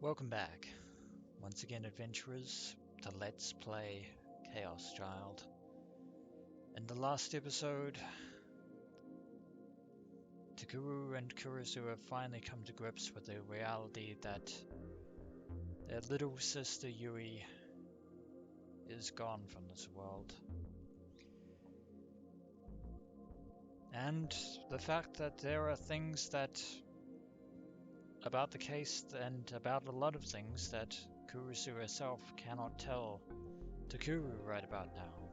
Welcome back, once again adventurers, to Let's Play ChäoS Child. In the last episode, Takuru and Kurisu have finally come to grips with the reality that their little sister Yui is gone from this world. And the fact that there are things about the case and about a lot of things that Kurisu herself cannot tell Takuru right about now.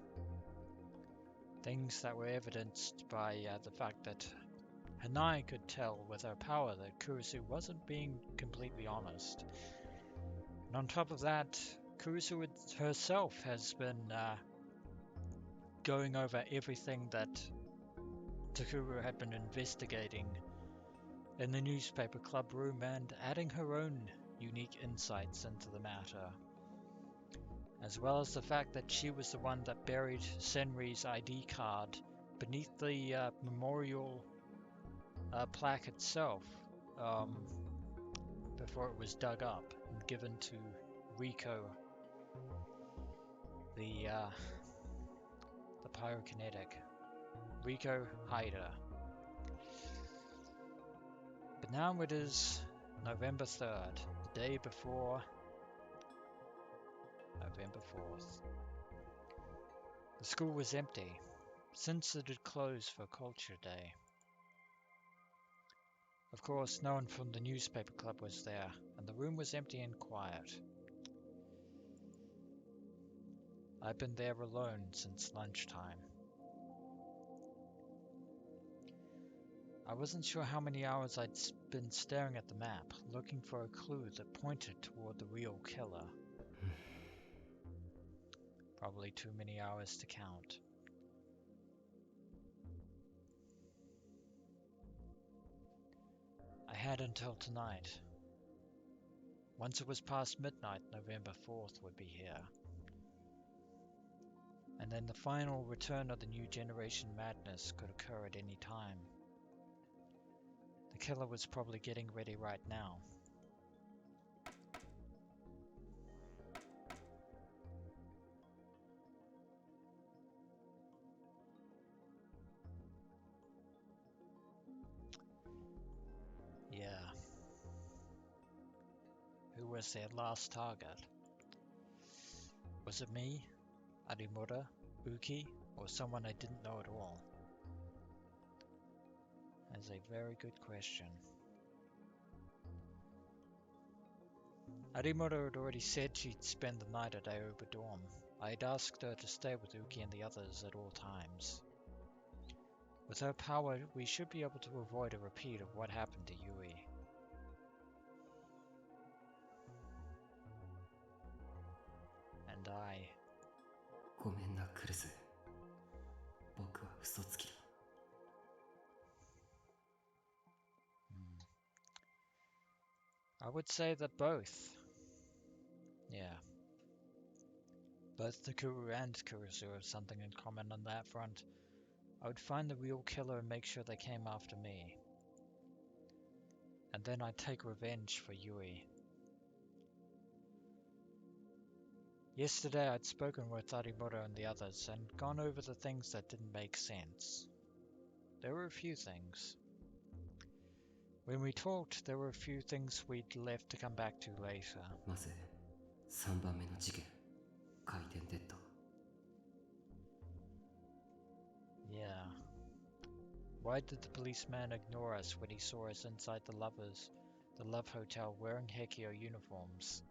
Things that were evidenced by the fact that Hanai could tell with her power that Kurisu wasn't being completely honest. And on top of that, Kurisu herself has been going over everything that Takuru had been investigating in the newspaper club room and adding her own unique insights into the matter, as well as the fact that she was the one that buried Senri's ID card beneath the memorial plaque itself before it was dug up and given to Rico, the pyrokinetic, Rico Haida. But now it is November 3rd, the day before November 4th. The school was empty, since it had closed for Culture Day. Of course, no one from the newspaper club was there, and the room was empty and quiet. I've been there alone since lunchtime. I wasn't sure how many hours I'd been staring at the map, looking for a clue that pointed toward the real killer. Probably too many hours to count. I had until tonight. Once it was past midnight, November 4th would be here. And then the final return of the new generation madness could occur at any time. The killer was probably getting ready right now. Yeah. Who was their last target? Was it me, Arimura, Uki, or someone I didn't know at all? That's a very good question. Arimura had already said she'd spend the night at Aoba Dorm. I had asked her to stay with Uki and the others at all times. With her power, we should be able to avoid a repeat of what happened to Yui. And I... ごめんな、クルス。僕は嘘つきだ。I would say that both. Yeah. Both Takuru and Kurisu have something in common on that front. I would find the real killer and make sure they came after me. And then I'd take revenge for Yui. Yesterday I'd spoken with Arimura and the others and gone over the things that didn't make sense. There were a few things. When we talked, there were a few things we'd left to come back to later. なぜ3番目の事件、回転デッド。Yeah. Why did the policeman ignore us when he saw us inside the Love Hotel wearing Hekio uniforms?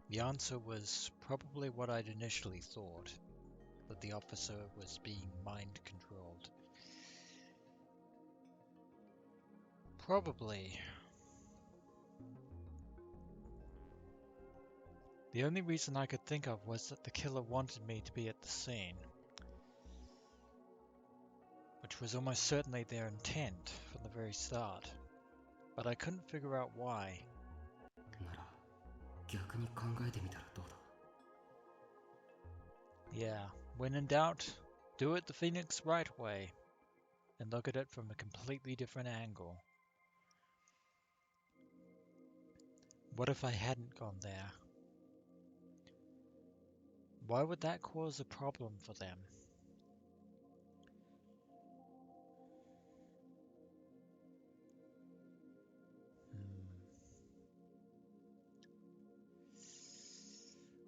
The answer was probably what I'd initially thought, that the officer was being mind-controlled. Probably. The only reason I could think of was that the killer wanted me to be at the scene, which was almost certainly their intent from the very start, but I couldn't figure out why. なら、逆に考えてみたらどうだ? Yeah, when in doubt, Do it the Phoenix Wright way and look at it from a completely different angle. What if I hadn't gone there? Why would that cause a problem for them?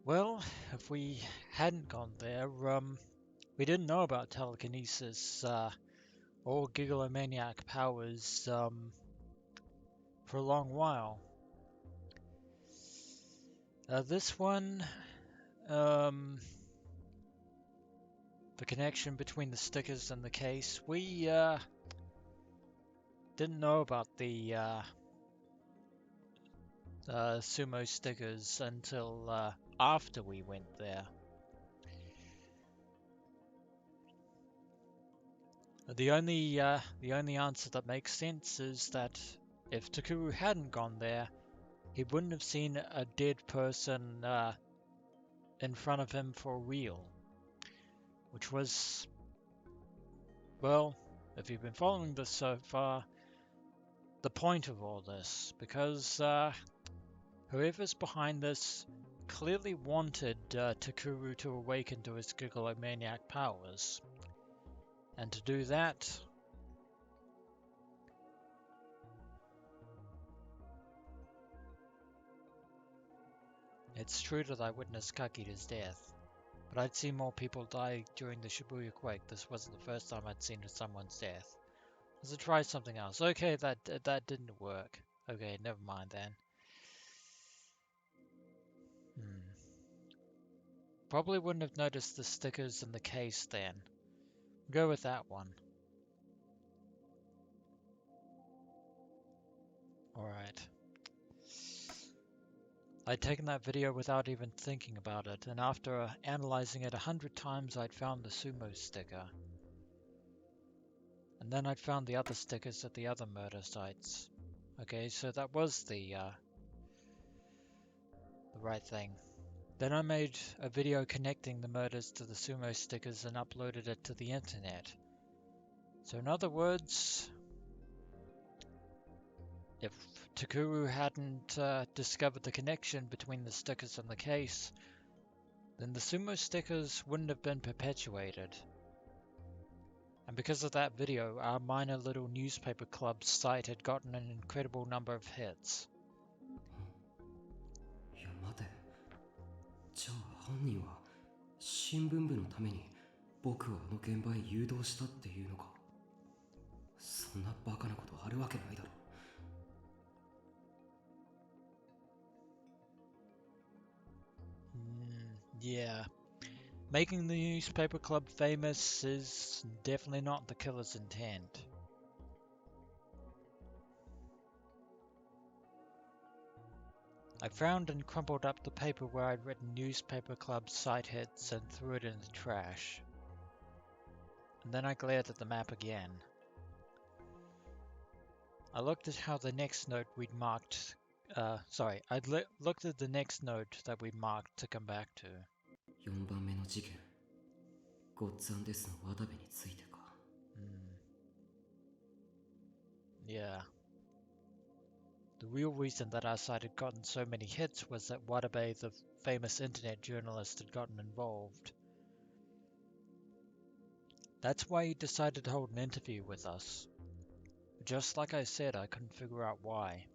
Well, if we hadn't gone there, we didn't know about telekinesis or gigalomaniac powers for a long while. This one, the connection between the stickers and the case, we didn't know about the sumo stickers until after we went there. The only answer that makes sense is that if Takuru hadn't gone there, he wouldn't have seen a dead person in front of him for real. Which was, well, if you've been following this so far, the point of all this. Because whoever's behind this clearly wanted Takuru to awaken to his gigalomaniac powers. And to do that, it's true that I witnessed Kakita's death, but I'd seen more people die during the Shibuya quake. This wasn't the first time I'd seen someone's death. Let's try something else. Okay, that didn't work. Okay, never mind then. Probably wouldn't have noticed the stickers in the case then. Go with that one. Alright. I'd taken that video without even thinking about it, and after analyzing it 100 times, I'd found the sumo sticker. And then I'd found the other stickers at the other murder sites. Okay, so that was the right thing. Then I made a video connecting the murders to the sumo stickers and uploaded it to the internet. So in other words, if Takuru hadn't discovered the connection between the stickers and the case, then the sumo stickers wouldn't have been perpetuated. And because of that video, our minor little newspaper club site had gotten an incredible number of hits. いや待て、じゃあ犯人は新聞部のために僕をあの現場へ誘導したっていうのか。そんなバカなことあるわけないだろ。Yeah. Making the newspaper club famous is definitely not the killer's intent. I found and crumpled up the paper where I'd written newspaper club site hits and threw it in the trash. And then I glared at the map again. I looked at how the next note we'd marked... looked at the next note that we'd marked to come back to. 4番目の事件、ゴッツァンデスの渡部についてか。Yeah. The real reason that our site had gotten so many hits was that Watabe, the famous internet journalist, had gotten involved. That's why he decided to hold an interview with us. Just like I said, I couldn't figure out why.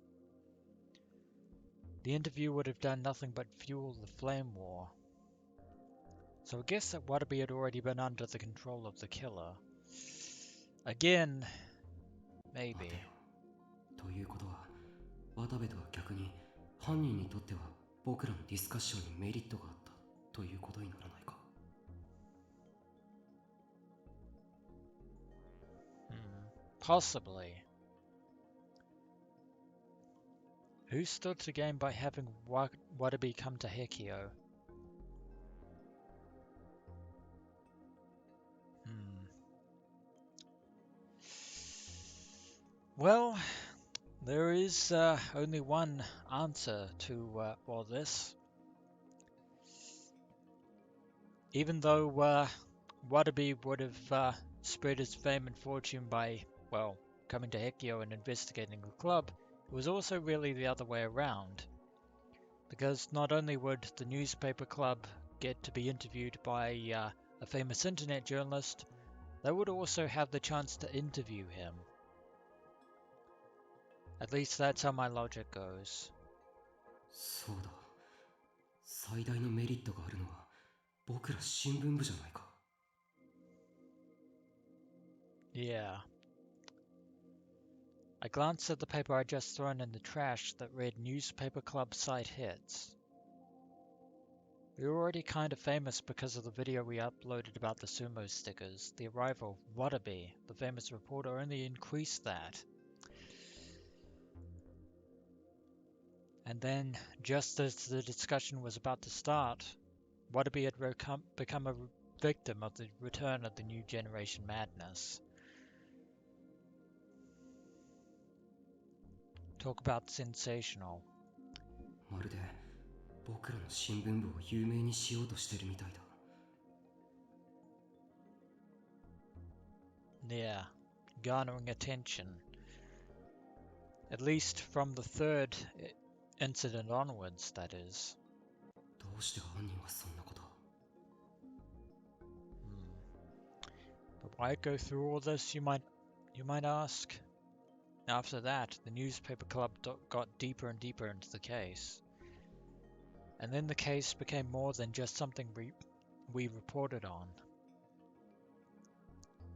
The interview would have done nothing but fuel the flame war. So I guess that Watabe had already been under the control of the killer. Again, maybe. ということは、渡部とは逆に犯人にとっては僕らのディスカッションにメリットがあったということにならないか。Possibly. Who stood to gain by having Watabe come to Hekio? Well, there is only one answer to all this. Even though Watabe would have spread his fame and fortune by, well, coming to Hekio and investigating the club, it was also really the other way around. Because not only would the newspaper club get to be interviewed by a famous internet journalist, they would also have the chance to interview him. At least that's how my logic goes. そうだ。最大のメリットがあるのは僕ら新聞部じゃないか。Yeah. I glanced at the paper I'd just thrown in the trash that read Newspaper Club Site Hits. We were already kind of famous because of the video we uploaded about the sumo stickers. The arrival of Watabe, the famous reporter, only increased that. And then, just as the discussion was about to start, Watabe had become a victim of the return of the new generation madness. Talk about sensational. まるで僕らの新聞部を有名にしようとしてるみたいだ。Yeah, garnering attention. At least from the third incident onwards, that is. どうして犯人はそんなこと。But why go through all this, you might ask? After that, the newspaper club got deeper and deeper into the case. And then the case became more than just something we reported on.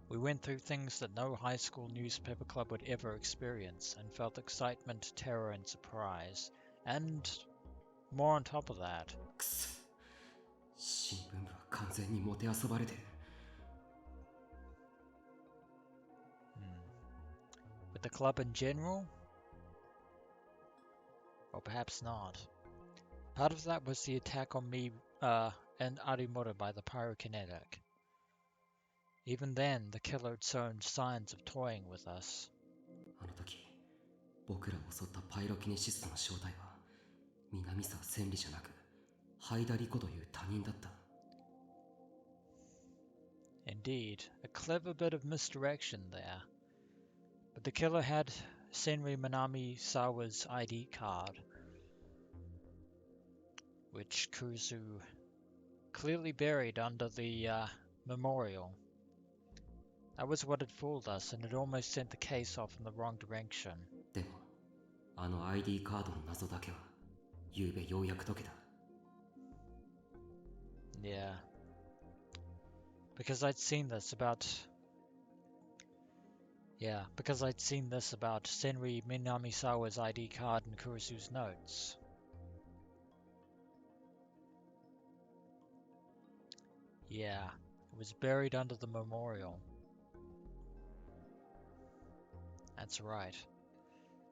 We went through things that no high school newspaper club would ever experience, and felt excitement, terror, and surprise. And more on top of that. くそ。新聞部は完全にもてあそばれてる。With the club in general? Or perhaps not. Part of that was the attack on me and Arimura by the pyrokinetic. Even then, the killer had shown signs of toying with us. あの時、僕らを襲ったパイロキネシストの正体は、南沢千里じゃなく、ハイダリコという他人だった。Indeed, a clever bit of misdirection there. But the killer had Senri Minami Sawa's ID card, which Kurusu clearly buried under the memorial. That was what had fooled us, and it almost sent the case off in the wrong direction. でも、あの ID カードの謎だけは、ゆうべようやく解けた。Yeah. Because I'd seen this about Senri Minamisawa's ID card and Kurusu's notes. Yeah, it was buried under the memorial. That's right.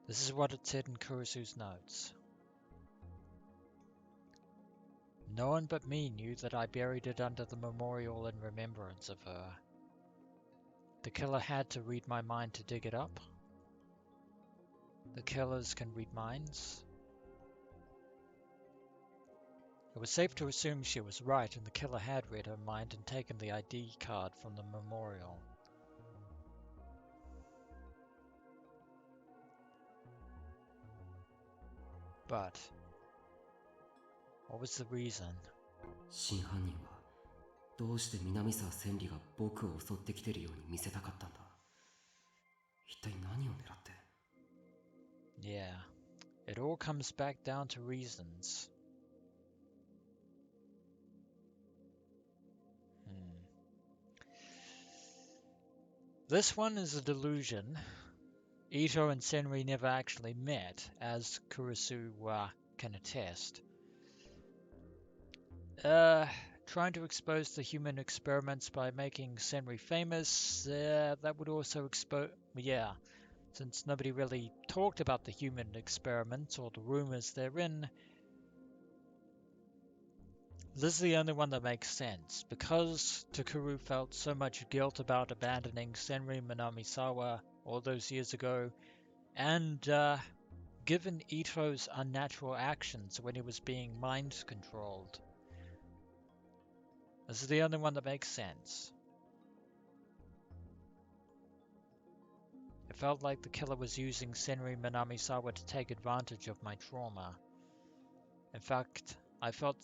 This is what it said in Kurusu's notes. No one but me knew that I buried it under the memorial in remembrance of her. The killer had to read my mind to dig it up. The killers can read minds. It was safe to assume she was right, and the killer had read her mind and taken the ID card from the memorial. But what was the reason? 真犯人はどうして南沢千里が僕を襲ってきてるように見せたかったんだ。一体何を狙って。 Yeah, it all comes back down to reasons. This one is a delusion. Itou and Senri never actually met, as Kurusu can attest. Trying to expose the human experiments by making Senri famous, that would also expose... Yeah, since nobody really talked about the human experiments or the rumors therein, this is the only one that makes sense. Because Takuru felt so much guilt about abandoning Senri Minamisawa all those years ago, and given Itou's unnatural actions when he was being mind controlled. This is the only one that makes sense. It felt like the killer was using Senri Minamisawa to take advantage of my trauma. In fact, I felt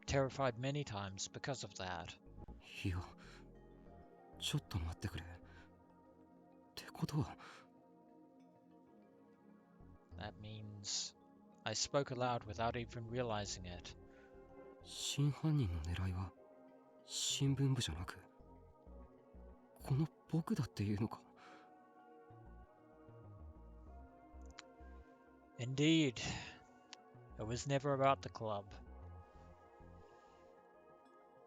terrified many times because of that. いや、ちょっと待ってくれ。ってことは、That means I spoke aloud without even realizing it. 真犯人の狙いは新聞部じゃなく、この僕だっていうのか。Indeed, it was never about the club.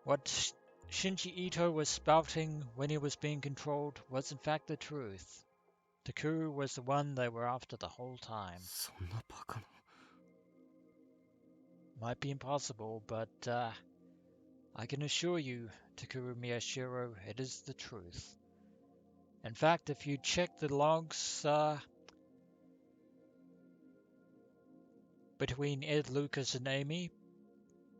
What Shinji Itou was spouting when he was being controlled was in fact the truth. Takuru was the one they were after the whole time. そんなバカな。Might be impossible, but I can assure you, Takuru Miyashiro, it is the truth. In fact, if you check the logs between Ed, Lucas, and Amy,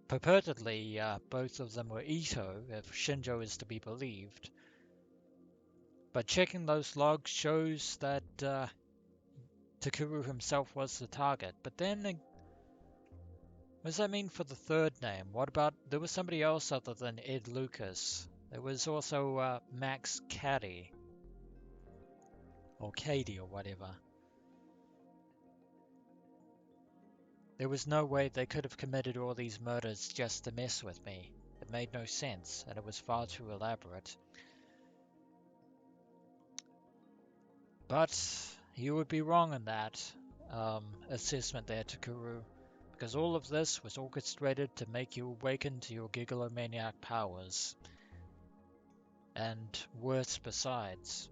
purportedly both of them were Itou, if Shinjo is to be believed. But checking those logs shows that Takuru himself was the target. But then, what does that mean for the third name? What about, there was somebody else other than Ed Lucas. There was also Max Caddy. Or Cady or whatever. There was no way they could have committed all these murders just to mess with me. It made no sense, and it was far too elaborate. But you would be wrong in that assessment there, Takuru, because all of this was orchestrated to make you awaken to your gigalomaniac powers. And worse besides.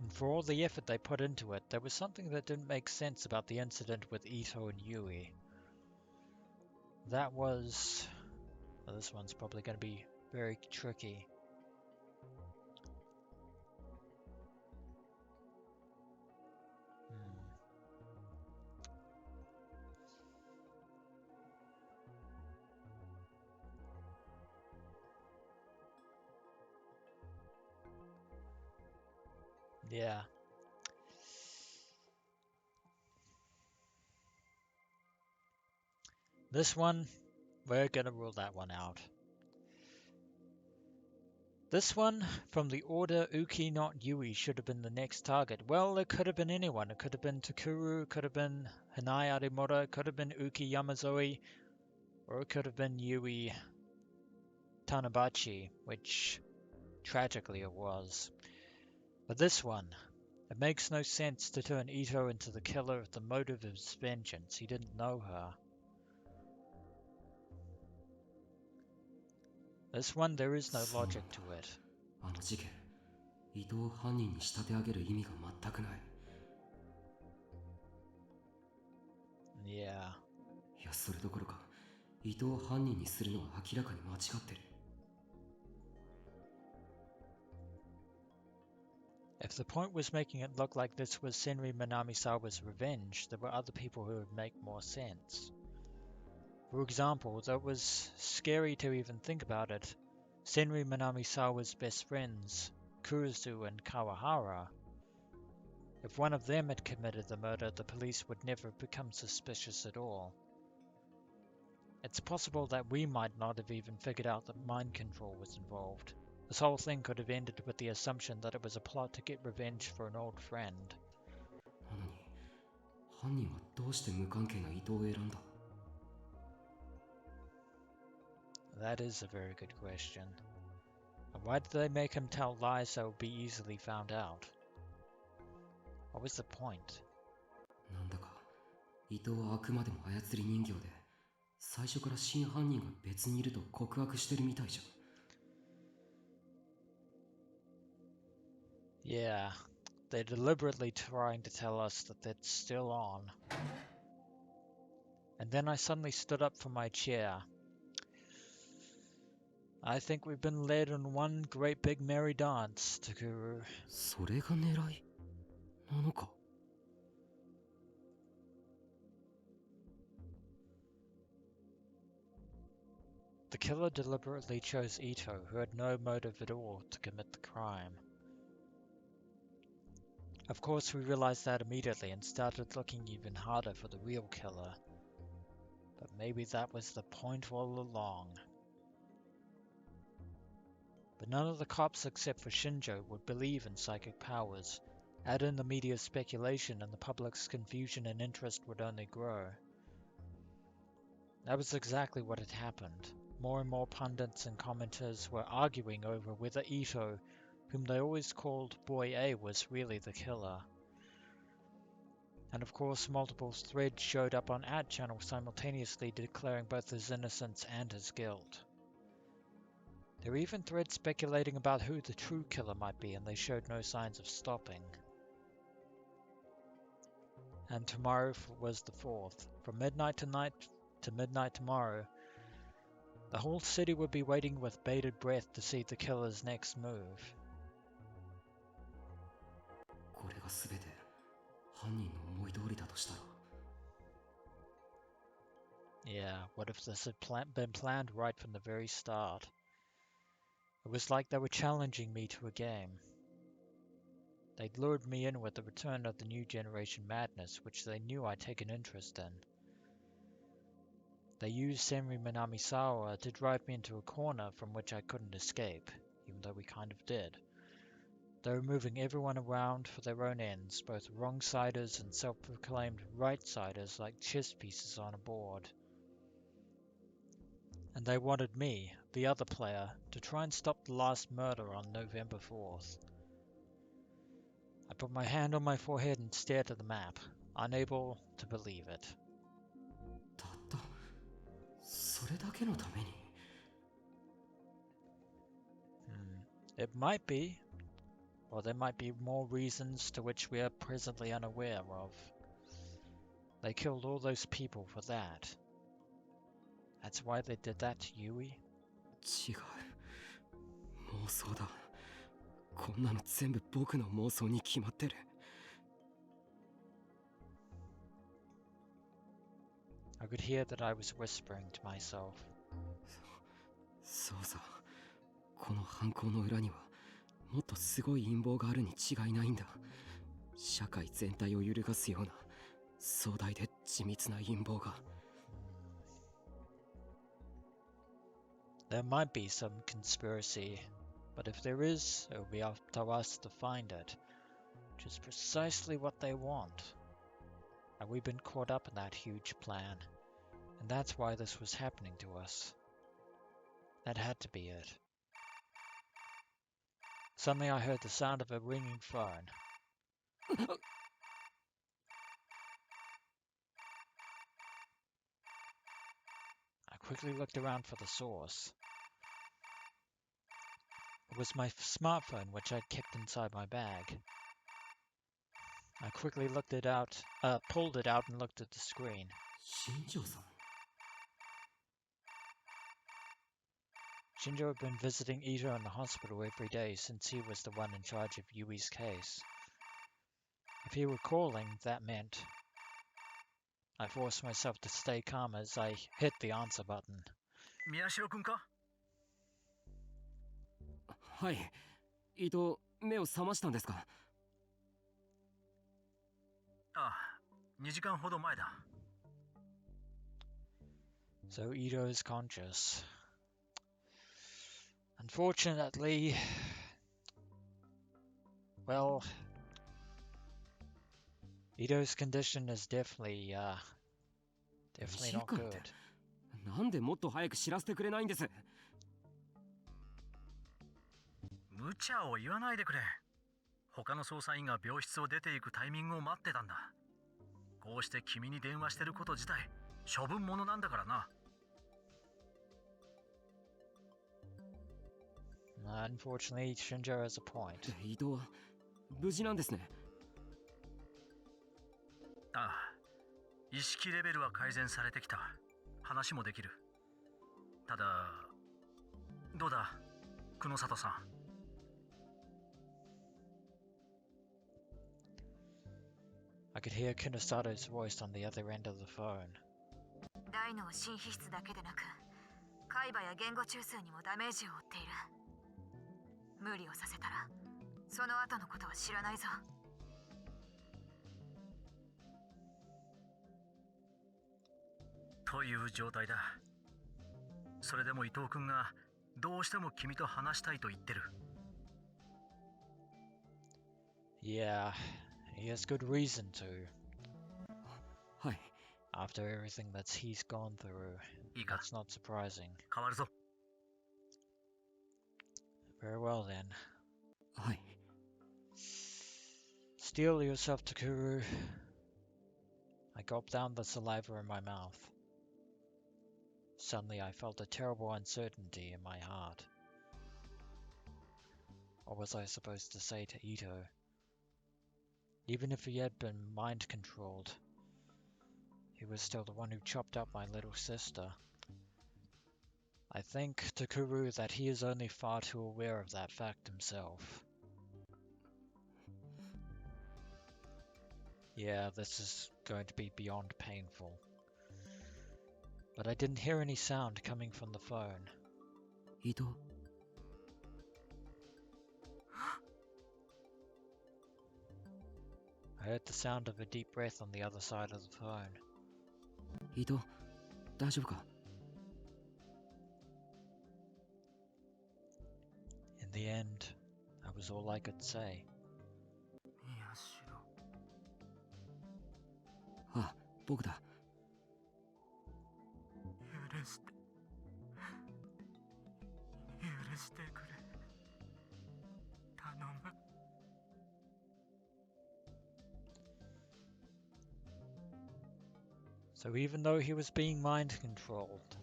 And for all the effort they put into it, there was something that didn't make sense about the incident with Itou and Yui. That was... well, this one's probably going to be very tricky. Yeah. This one, we're gonna rule that one out. This one, from the order Uki not Yui should have been the next target. Well, it could have been anyone. It could have been Takuru, it could have been Hanai Arimura, it could have been Uki Yamazoe, or it could have been Yui Tanabachi, which tragically it was. But this one, it makes no sense to turn Itou into the killer if the motive is vengeance. He didn't know her. This one, there is no logic to it. あの事件、伊藤を犯人に仕立て上げる意味が全くない。Yeah. いや、それどころか、伊藤を犯人にするのは明らかに間違ってる。If the point was making it look like this was Senri Minamisawa's revenge, there were other people who would make more sense. For example, though it was scary to even think about it, Senri Minamisawa's best friends, Kurusu and Kawahara. If one of them had committed the murder, the police would never have become suspicious at all. It's possible that we might not have even figured out that mind control was involved. This whole thing could have ended with the assumption that it was a plot to get revenge for an old friend. なのに、犯人はどうして無関係な伊藤を選んだ？ That is a very good question. And why did they make him tell lies that would be easily found out? What was the point? なんだか、伊藤はあくまでも操り人形で、最初から真犯人が別にいると告白してるみたいじゃん。Yeah, they're deliberately trying to tell us that that's still on. And then I suddenly stood up from my chair. I think we've been led on one great big merry dance, Takuru. それが狙いなのか? The killer deliberately chose Itou, who had no motive at all to commit the crime. Of course, we realized that immediately and started looking even harder for the real killer. But maybe that was the point all along. But none of the cops except for Shinjo would believe in psychic powers. Add in the media's speculation and the public's confusion and interest would only grow. That was exactly what had happened. More and more pundits and commenters were arguing over whether Itou, whom they always called Boy A, was really the killer. And of course, multiple threads showed up on Ad Channel simultaneously declaring both his innocence and his guilt. There were even threads speculating about who the true killer might be, and they showed no signs of stopping. And tomorrow was the 4th. From midnight tonight to midnight tomorrow, the whole city would be waiting with bated breath to see the killer's next move. これが全て犯人の思い通りだとしたら Yeah, what if this had been planned right from the very start? It was like they were challenging me to a game. They'd lured me in with the return of the new generation madness, which they knew I'd take an interest in. They used Senri Minamisawa to drive me into a corner from which I couldn't escape, even though we kind of did. They were moving everyone around for their own ends, both wrong-siders and self-proclaimed right-siders like chess pieces on a board. And they wanted me, the other player, to try and stop the last murder on November 4th. I put my hand on my forehead and stared at the map, unable to believe it. たったそれだけのために It might be, or there might be more reasons to which we are presently unaware of. They killed all those people for that. That's why they did that to Yui? 違う妄想だこんなの全部僕の妄想に決まってる I could hear that I was whispering to myself. そうさこの犯行の裏にはもっとすごい陰謀があるに違いないんだ社会全体を揺るがすような壮大で緻密な陰謀が There might be some conspiracy, but if there is, it will be up to us to find it, which is precisely what they want. And we've been caught up in that huge plan, and that's why this was happening to us. That had to be it. Suddenly I heard the sound of a ringing phone. I quickly looked around for the source. It was my smartphone, which I'd kept inside my bag. I quickly pulled it out and looked at the screen. 新庄さん Shinjo had been visiting Itou in the hospital every day since he was the one in charge of Yui's case. If he were calling, that meant... I forced myself to stay calm as I hit the answer button. 宮代君かはい伊藤目を覚ましたんですかああ、2時間ほど前だ。So Itou is conscious. Unfortunately, well, Itou's condition is definitely not good. なんでもっと早く知らせてくれないんです無茶を言わないでくれ。他の捜査員が病室を出ていくタイミングを待ってたんだ。こうして君に電話してること自体処分物なんだからな。Unfortunately, Shinjo has a point. 伊藤は無事なんですねああ、意識レベルは改善されてきた。話もできる。ただ、どうだ、久野里さん。I could hear Kunosato's voice on the other end of the phone. 大脳新皮質だけでなく海馬や言語中枢にもダメージを負っている無理をさせたらその後のことは知らないぞという状態だ。それでも伊藤君がどうしても君と話したいと言ってる。Yeah, he has good reason to. はい。 After everything that he's gone through, いいか、 that's not surprising. 変わるぞ。 Very well then. はい。 Steel yourself, Takuru. I gulped down the saliva in my mouth. Suddenly I felt a terrible uncertainty in my heart. What was I supposed to say to Itou? Even if he had been mind-controlled, he was still the one who chopped up my little sister. I think, Takuru, that he is only far too aware of that fact himself. Yeah, this is going to be beyond painful. But I didn't hear any sound coming from the phone. 伊藤。 I heard the sound of a deep breath on the other side of the phone. 伊藤、大丈夫か？ In the end, that was all I could say. 宮代。あ、僕だ。許して。許してくれ。頼む。 So even though he was being mind-controlled,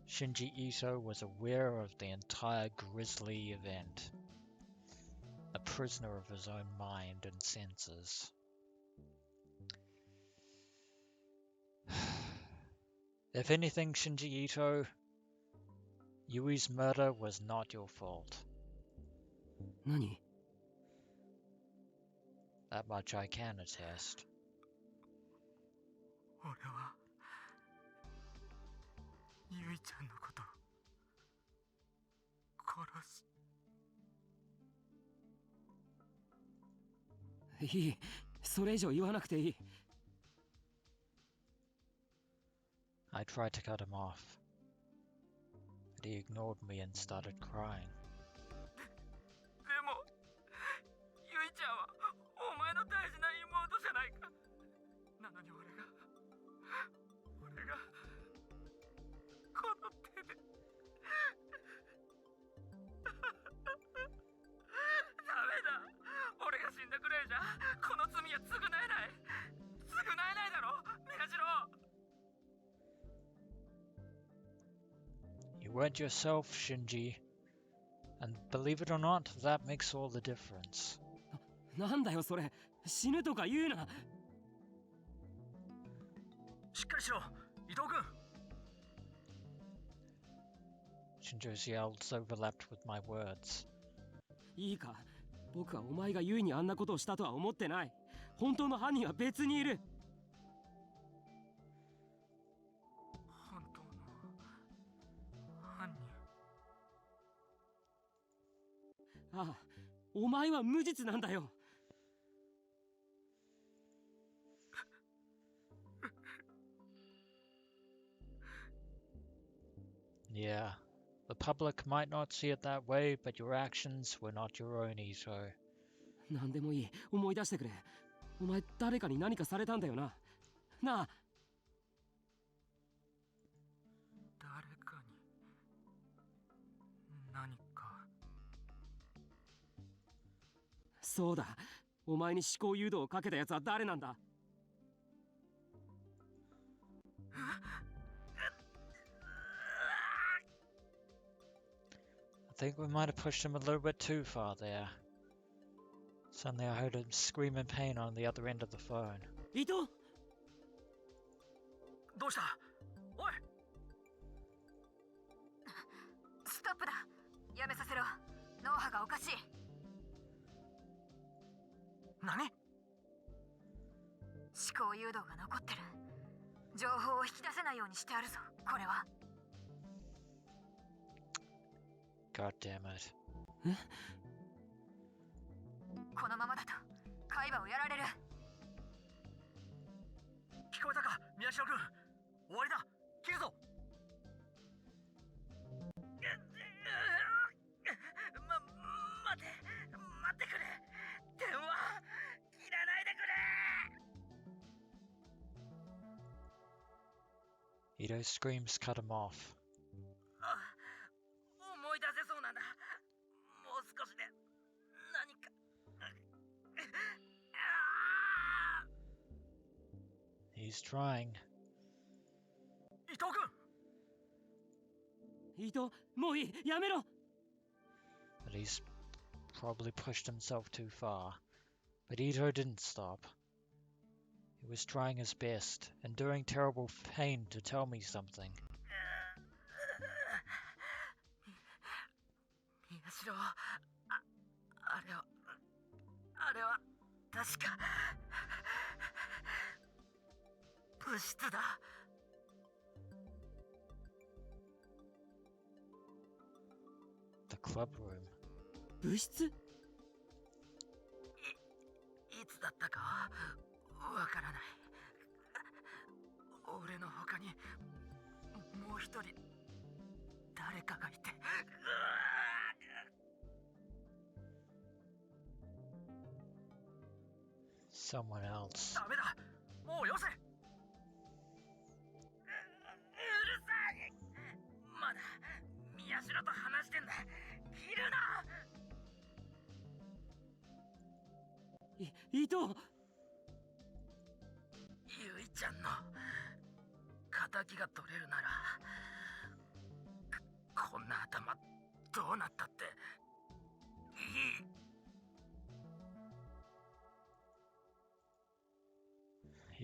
Shinji Itou was aware of the entire grisly event, a prisoner of his own mind and senses. If anything, Shinji Itou, Yui's murder was not your fault. 何？ That much I can attest. 俺はゆいちゃんのこと殺し。いい。それ以上言わなくていい。 I tried to cut him off, but he ignored me and started crying. でもゆいちゃんはお前の大事な妹じゃないか。なのに俺がこの手でダメだ。俺が死んだくらいじゃこの罪は償えない。償えないだろ宮代。 You weren't yourself, Shinji. And believe it or not, that makes all the difference. なんだよそれ。死ぬとか言うな。 しっかりしろ伊藤君。 Shinjo's yells overlapped with my words. いいか。僕はお前がユイにあんなことをしたとは思ってない。本当の犯人は別にいる。 本当の犯人。ああ、お前は無実なんだよ。 Yeah, the public might not see it that way, but your actions were not your own, Itou. なんでもいい。思い出してくれ。お前誰かに何かされたんだよな。なあ。 誰かに何か。 そうだ。お前に思考誘導をかけたやつは誰なんだ？ I think we might have pushed him a little bit too far there. Suddenly I heard him scream in pain on the other end of the phone. 伊藤！ どうしたおい。 ストップだ。やめさせろ。脳波がおかしい。何？ 思考誘導が残ってる。情報を引き出せないようにしてあるぞ。これは。 God damn it. このままだと海馬をやられる。 聞こえたか宮代君。終わりだ。Ito's screams cut him off. 思い出せそうなんだ。もう少しで何か。He's trying. 伊藤君。伊藤、もういい、やめろ。 But he's probably pushed himself too far. But Ito didn't stop. He was trying his best, enduring terrible pain to tell me something. 宮代、あれは確か物質だ。The club room. 物質？いつだったかわからない。俺の他にもう一人誰かがいて。Someone else. ダメだ、もうよせ。うるさい。まだ宮代と話してんだ。切るな。伊藤。ゆいちゃんの敵が取れるなら、こんな頭どうなったってい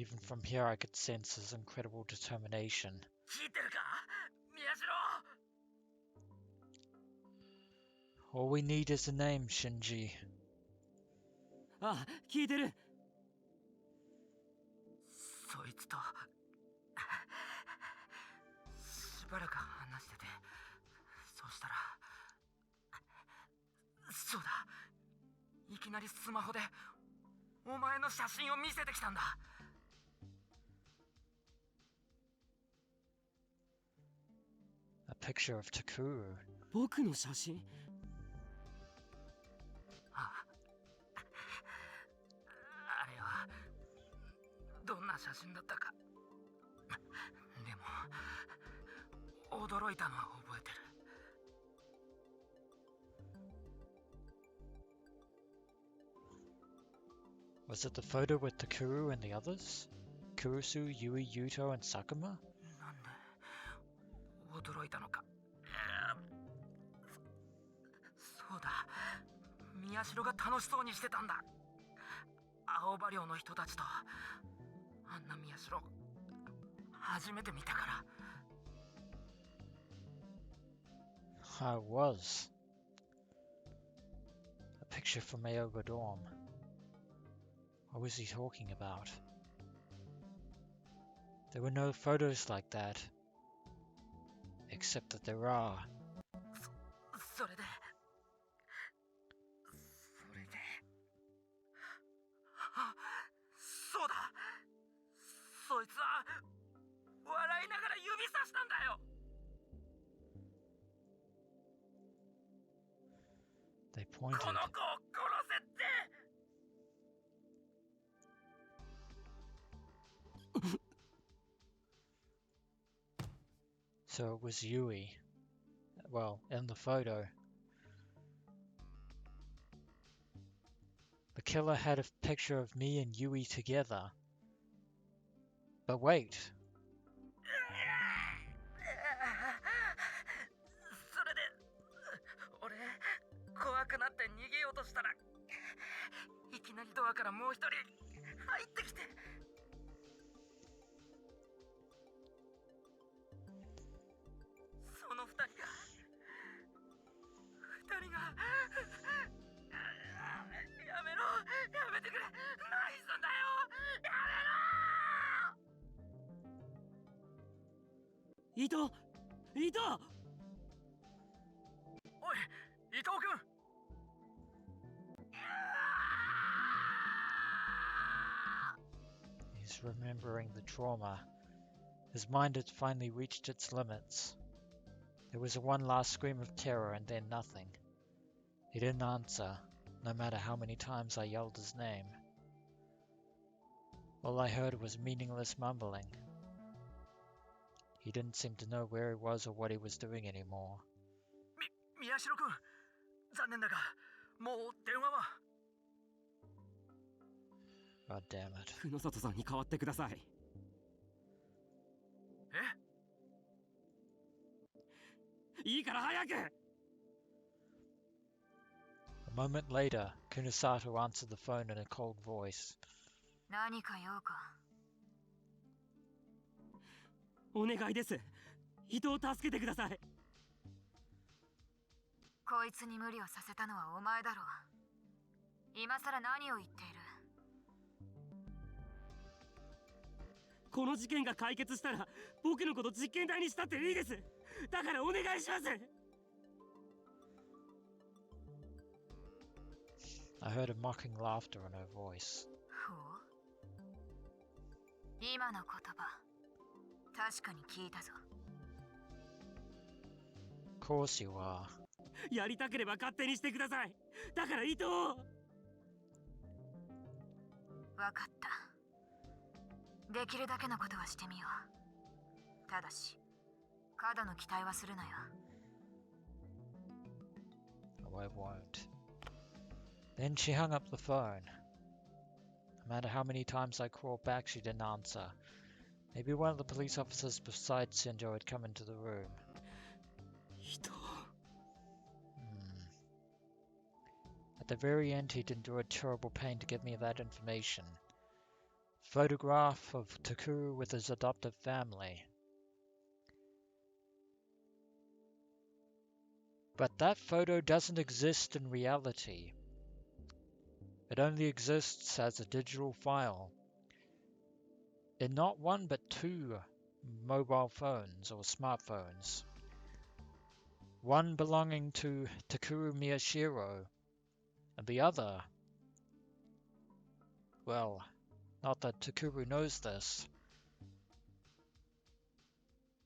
い。Even from here I could sense his incredible determination. 聞いてるか、宮代。 All we need is a name, Shinji. あ、聞いてる。そいつとしばらく話してて、そしたら、そうだ、いきなりスマホでお前の写真を見せてきたんだ。A picture of Takuru. 僕の写真？あれはどんな写真だったか。でも驚いたのは覚えてる。 Was it the photo with Takuru and the others? Kurusu, Yui, Yuto, and Sakuma? なんで驚いたのか。そうだ、宮代が楽しそうにしてたんだ。青葉寮の人たちとあんな宮代初めて見たから。 I was. A picture from Aoga dorm. What was he talking about? There were no photos like that. Except that there are. それであ、そうだ、そいつは笑いながら指さしたんだよ。 They pointed. この子を殺せって。 So it was Yui. Well, in the photo. The killer had a picture of me and Yui together. But wait. それで俺怖くなって逃げようとしたら、いきなりドアからもう一人入ってきて。 その二人がやめろ、やめてくれ、何すんだよ、やめろ。伊藤、伊藤。おい、伊藤君。 He's remembering the trauma. His mind had finally reached its limits. There was one last scream of terror and then nothing. He didn't answer, no matter how many times I yelled his name. All I heard was meaningless mumbling. He didn't seem to know where he was or what he was doing anymore. 宮代君、残念だが、もう電話は。God damn it. 久野里さんに代わってください。いいから早く。 A moment later, Kunosato answered the phone in a cold voice. 何か用か。お願いです。伊藤を助けてください。こいつに無理をさせたのはお前だろう。今さら何を言っている。この事件が解決したら僕のこと実験台にしたっていいです。だからお願いします。 I heard a mocking laughter in her voice. ほう。今の言葉、確かに聞いたぞ。Of course you are. やりたければ勝手にしてください。だから伊藤を。わかった。できるだけのことはしてみよう。ただし、過度の期待はするなよ。No, I won't. Then she hung up the phone. No matter how many times I called back, she didn't answer. Maybe one of the police officers beside Shinji had come into the room. 伊藤。At the very end, he'd endured terrible pain to give me that information. Photograph of Takuru with his adoptive family. But that photo doesn't exist in reality. It only exists as a digital file in not one but two mobile phones or smartphones. One belonging to Takuru Miyashiro, and the other, well, not that Takuru knows this,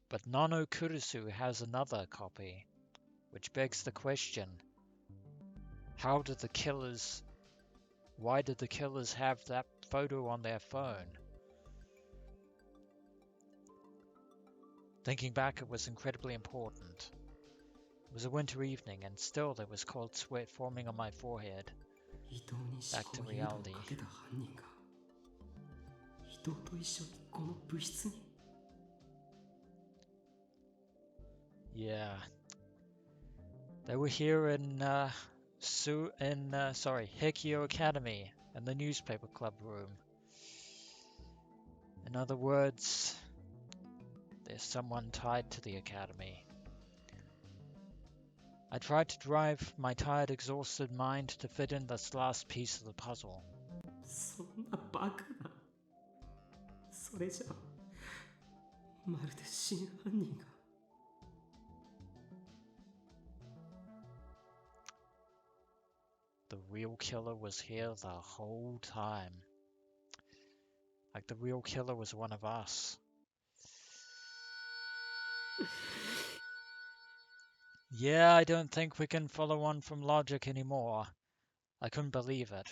but Nano Kurisu has another copy, which begs the question, why did the killers have that photo on their phone? Thinking back, it was incredibly important. It was a winter evening, and still there was cold sweat forming on my forehead. Back to reality. Yeah. They were here in Hikio Academy, in the newspaper club room. In other words, there's someone tied to the academy. I tried to drive my tired, exhausted mind to fit in this last piece of the puzzle. そんなバカな。それじゃまるで真犯人が。The real killer was here the whole time. Like the real killer was one of us. Yeah, I don't think we can follow on from logic anymore. I couldn't believe it.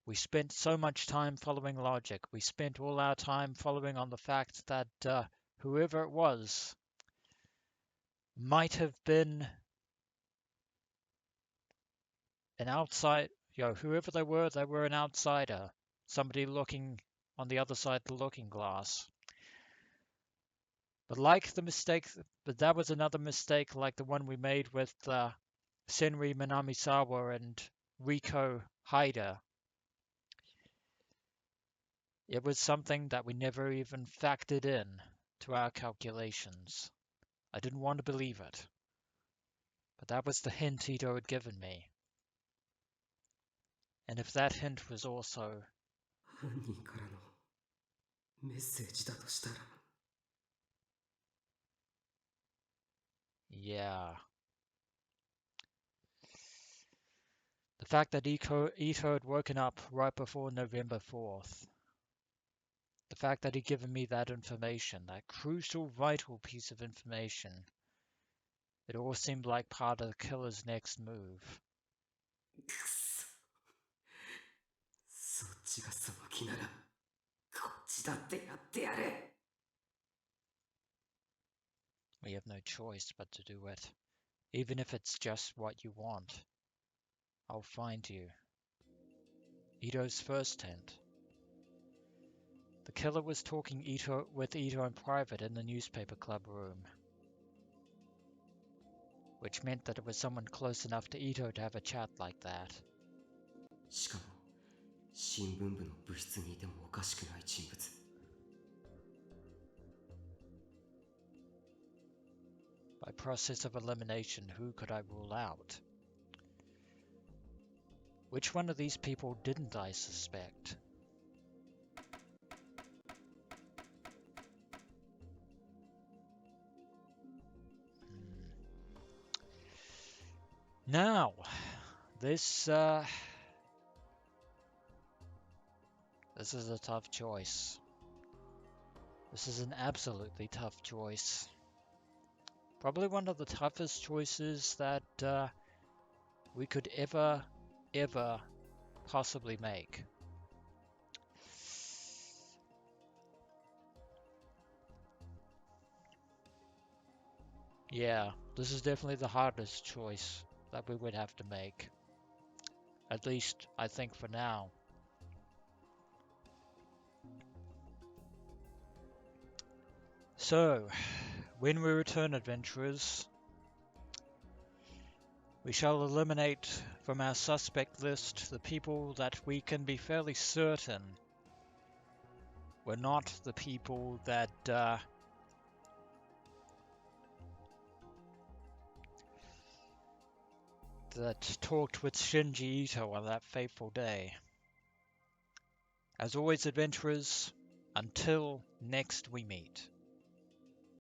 We spent so much time following logic. We spent all our time following on the fact that whoever it was might have been an outside, whoever they were an outsider. Somebody looking on the other side of the looking glass. But that was another mistake like the one we made with Senri Minamisawa and Riko Haida. It was something that we never even factored in to our calculations. I didn't want to believe it. But that was the hint Itou had given me. And if that hint was also... 犯人からのメッセージだとしたら。 Yeah. The fact that Itou had woken up right before November 4th. The fact that he'd given me that information, that crucial, vital piece of information. It all seemed like part of the killer's next move. そっちがその気ならこっちだってやってやる。We have no choice but to do it. Even if it's just what you want. I'll find you. Itou's first tent. The killer was talking with Itou in private in the newspaper club room. Which meant that it was someone close enough to Itou to have a chat like that. しかも新聞部の部室にいてもおかしくない人物。By process of elimination, who could I rule out? Which one of these people didn't I suspect? Now, this is a tough choice. This is an absolutely tough choice. Probably one of the toughest choices that we could ever possibly make. Yeah, this is definitely the hardest choice that we would have to make. At least, I think for now. So, when we return, adventurers, we shall eliminate from our suspect list the people that we can be fairly certain were not the people that talked with Shinji Itou on that fateful day. As always, adventurers, until next we meet.